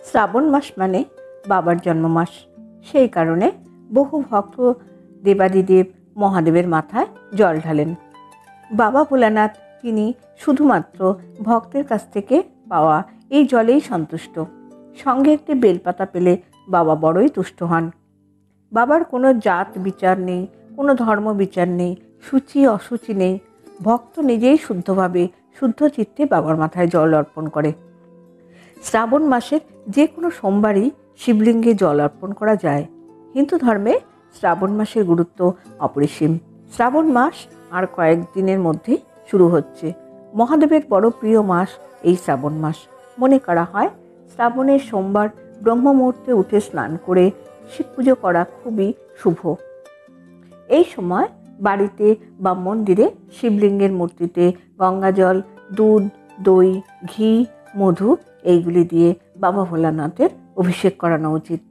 শ্রাবণ মাস মানে বাবার জন্ম মাস। সেই কারণে বহু ভক্ত দেবাদিদেব মহাদেবের মাথায় জল ঢালেন। বাবা ভোলানাথ তিনি শুধুমাত্র ভক্তের কাছ থেকে পাওয়া এই জলেই সন্তুষ্ট। সঙ্গে একটি বেলপাতা পেলে বাবা বড়ই তুষ্ট হন। বাবার কোনো জাত বিচার নেই, কোনো ধর্ম বিচার নেই, সূচি অসুচি নেই। ভক্ত নিজেই শুদ্ধভাবে শুদ্ধ চিত্তে বাবার মাথায় জল অর্পণ করে। শ্রাবণ মাসের যে কোনো সোমবারই শিবলিঙ্গে জল অর্পণ করা যায়। হিন্দু ধর্মে শ্রাবণ মাসের গুরুত্ব অপরিসীম। শ্রাবণ মাস আর কয়েকদিনের মধ্যেই শুরু হচ্ছে। মহাদেবের বড় প্রিয় মাস এই শ্রাবণ মাস। মনে করা হয় শ্রাবণের সোমবার ব্রহ্ম মুহূর্তে উঠে স্নান করে শিব পুজো করা খুবই শুভ। এই সময় বাড়িতে বা মন্দিরে শিবলিঙ্গের মূর্তিতে গঙ্গাজল, দুধ, দই, ঘি, মধু এইগুলি দিয়ে বাবা ভোলানাথের অভিষেক করানো উচিত।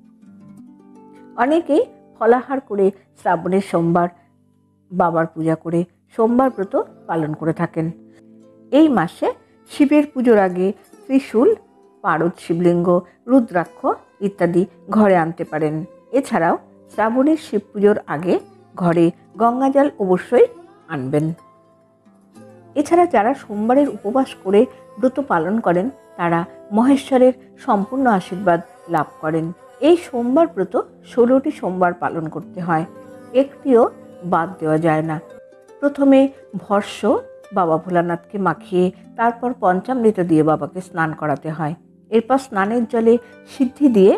অনেকেই ফলাহার করে শ্রাবণের সোমবার বাবার পূজা করে সোমবার ব্রত পালন করে থাকেন। এই মাসে শিবের পুজোর আগে ত্রিশূল, পারদ শিবলিঙ্গ, রুদ্রাক্ষ ইত্যাদি ঘরে আনতে পারেন। এছাড়াও শ্রাবণের শিব পুজোর আগে ঘরে গঙ্গাজল অবশ্যই আনবেন। এছাড়া যারা সোমবারের উপবাস করে ব্রত পালন করেন তারা মহেশ্বরের সম্পূর্ণ আশীর্বাদ লাভ করেন। এই সোমবার ব্রত 16টি সোমবার পালন করতে হয়, একটিও বাদ দেওয়া যায় না। প্রথমে ভস্য বাবা ভোলানাথকে মাখিয়ে তারপর পঞ্চামৃত দিয়ে বাবাকে স্নান করাতে হয়। এরপর স্নানের জলে সিদ্ধি দিয়ে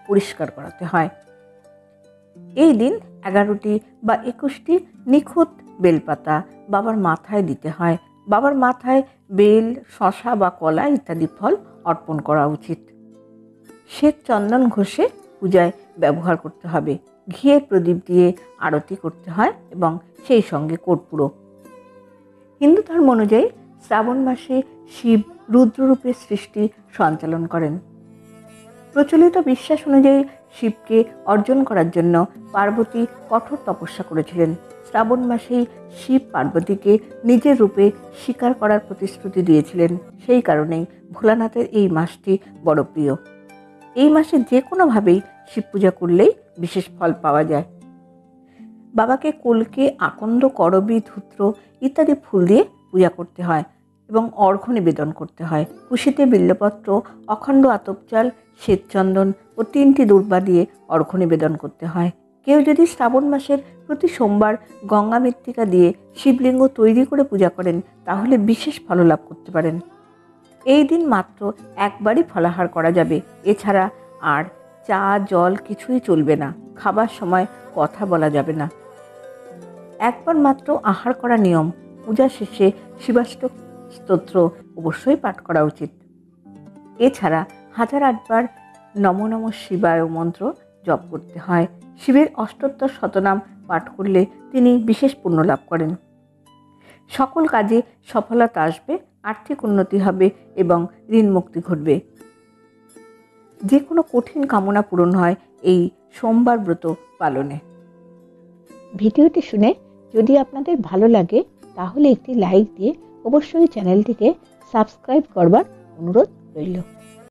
পরিষ্কার করাতে হয়। এই দিন 11টি বা 21টি নিখুঁত বেলপাতা বাবার মাথায় দিতে হয়। বাবার মাথায় বেল, শশা বা কলা ইত্যাদি ফল অর্পণ করা উচিত। শ্বেত চন্দন ঘষে পূজায় ব্যবহার করতে হবে। ঘিয়ের প্রদীপ দিয়ে আরতি করতে হয় এবং সেই সঙ্গে কর্পূর। হিন্দু ধর্ম অনুযায়ী শ্রাবণ মাসে শিব রুদ্ররূপে সৃষ্টি সঞ্চালন করেন। প্রচলিত বিশ্বাস অনুযায়ী শিবকে অর্জন করার জন্য পার্বতী কঠোর তপস্যা করেছিলেন। শ্রাবণ মাসেই শিব পার্বতীকে নিজের রূপে স্বীকার করার প্রতিশ্রুতি দিয়েছিলেন। সেই কারণেই ভোলানাথের এই মাসটি বড় প্রিয়। এই মাসে যে কোনোভাবেই শিব পূজা করলেই বিশেষ ফল পাওয়া যায়। বাবাকে কলকে, আকন্দ, করবী, ধূত্র ইত্যাদি ফুল দিয়ে পূজা করতে হয় এবং অর্ঘ্য নিবেদন করতে হয়। কুশিতে বিল্লপত্র, অখণ্ড আতপ চাল, শ্বেতচন্দন ও 3টি দূর্বা দিয়ে অর্ঘ্য নিবেদন করতে হয়। কেউ যদি শ্রাবণ মাসের প্রতি সোমবার গঙ্গা মৃত্তিকা দিয়ে শিবলিঙ্গ তৈরি করে পূজা করেন তাহলে বিশেষ ফল লাভ করতে পারেন। এই দিন মাত্র একবারই ফলাহার করা যাবে। এছাড়া আর চা, জল কিছুই চলবে না। খাবার সময় কথা বলা যাবে না। একবার মাত্র আহার করা নিয়ম। পূজা শেষে শিবাষ্টক স্তোত্র অবশ্যই পাঠ করা উচিত। এছাড়া 1008বার নমো নমঃ শিবায় মন্ত্র জপ করতে হয়। শিবের অষ্টোত্তর শতনাম পাঠ করলে তিনি বিশেষ পুণ্য লাভ করেন। সকল কাজে সফলতা আসবে, আর্থিক উন্নতি হবে এবং ঋণ মুক্তি ঘটবে। যে কোনো কঠিন কামনা পূরণ হয় এই সোমবার ব্রত পালনে। ভিডিওটি শুনে যদি আপনাদের ভালো লাগে তাহলে একটি লাইক দিয়ে অবশ্যই চ্যানেলটিকে সাবস্ক্রাইব করবার অনুরোধ রইল।